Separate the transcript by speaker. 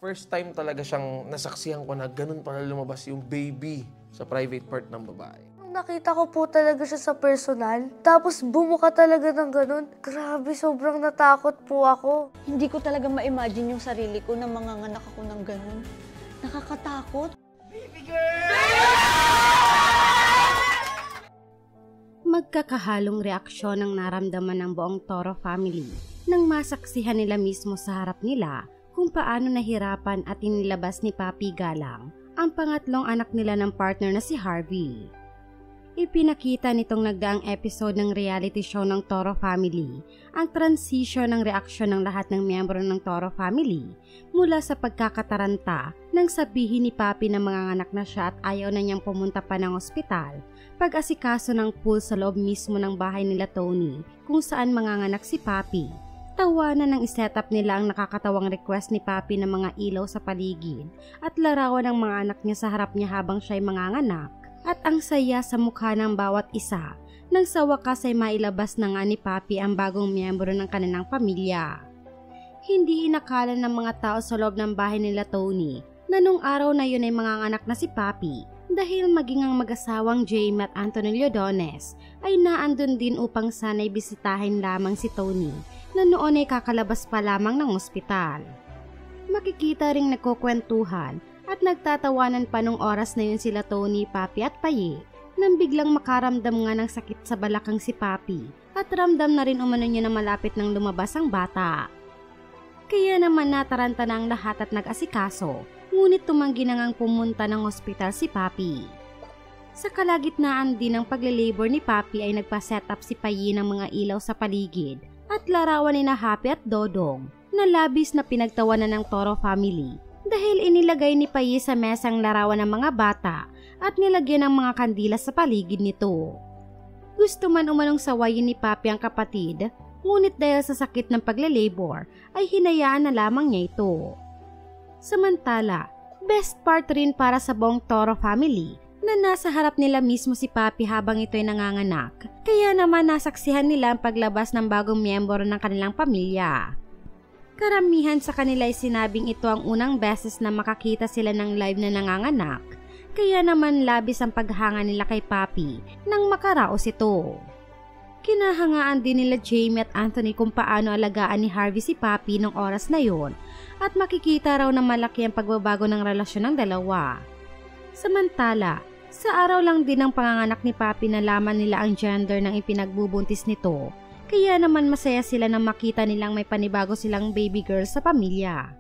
Speaker 1: First time talaga siyang nasaksihan ko na ganun pala lumabas yung baby sa private part ng babae.
Speaker 2: Nakita ko po talaga siya sa personal, tapos bumuka talaga ng ganun. Grabe, sobrang natakot po ako.
Speaker 3: Hindi ko talaga ma-imagine yung sarili ko na manganganak ako ng ganun. Nakakatakot.
Speaker 4: Magkakahalong reaksyon ang naramdaman ng buong Toro family nang masaksihan nila mismo sa harap nila kung paano nahirapan at inilabas ni Papi Galang ang pangatlong anak nila ng partner na si Harvey. Ipinakita nitong nagdaang episode ng reality show ng Toro family ang transition ng reaksyon ng lahat ng miyembro ng Toro family mula sa pagkakataranta nang sabihin ni Papi na manganganak na siya at ayaw na niyang pumunta pa ng ospital, pag-asikaso ng pool sa loob mismo ng bahay nila Tony kung saan manganganak si Papi. Tawanan ng isetup nila ang nakakatawang request ni Papi ng mga ilaw sa paligid at larawan ng mga anak niya sa harap niya habang siya'y manganganak. At ang saya sa mukha ng bawat isa nang sa wakas ay mailabas na nga ni Papi ang bagong miyembro ng kanilang pamilya. Hindi inakala ng mga tao sa loob ng bahay nila Tony na nung araw na yun ay manganganak na si Papi dahil maging ang mag-asawang Jamie at Anthony Llodones ay naandun din upang sana'y bisitahin lamang si Tony na noon ay kakalabas pa lamang ng ospital. Makikita ring nagkukwentuhan at nagtatawanan pa nung oras na yun sila Tony, Papi at Paye nang biglang makaramdam nga ng sakit sa balakang si Papi at ramdam na rin umano niya na malapit nang lumabas ang bata. Kaya naman nataranta na ang lahat at nag-asikaso, ngunit tumanggi na ngang pumunta ng ospital si Papi. Sa kalagitnaan din ng pagle-labor ni Papi ay nagpa-set up si Paye ng mga ilaw sa paligid at larawan ni na Happy at Dodong na labis na pinagtawanan ng Toro family dahil inilagay ni Paye sa mesang larawan ng mga bata at nilagyan ng mga kandila sa paligid nito. Gusto man umanong sawayin ni Papi ang kapatid, ngunit dahil sa sakit ng pagle-labor ay hinayaan na lamang niya ito. Samantala, best part rin para sa buong Toro family na nasa harap nila mismo si Papi habang ito'y nanganganak, kaya naman nasaksihan nila ang paglabas ng bagong miyembro ng kanilang pamilya. Karamihan sa kanila ay sinabing ito ang unang beses na makakita sila ng live na nanganganak, kaya naman labis ang paghanga nila kay Papi nang makaraos ito. Kinahangaan din nila Jamie at Anthony kung paano alagaan ni Harvey si Papi nung oras na yon at makikita raw na malaki ang pagbabago ng relasyon ng dalawa. Samantala, sa araw lang din ng panganganak ni Papi nalaman nila ang gender ng ipinagbubuntis nito. Kaya naman masaya sila na makita nilang may panibago silang baby girl sa pamilya.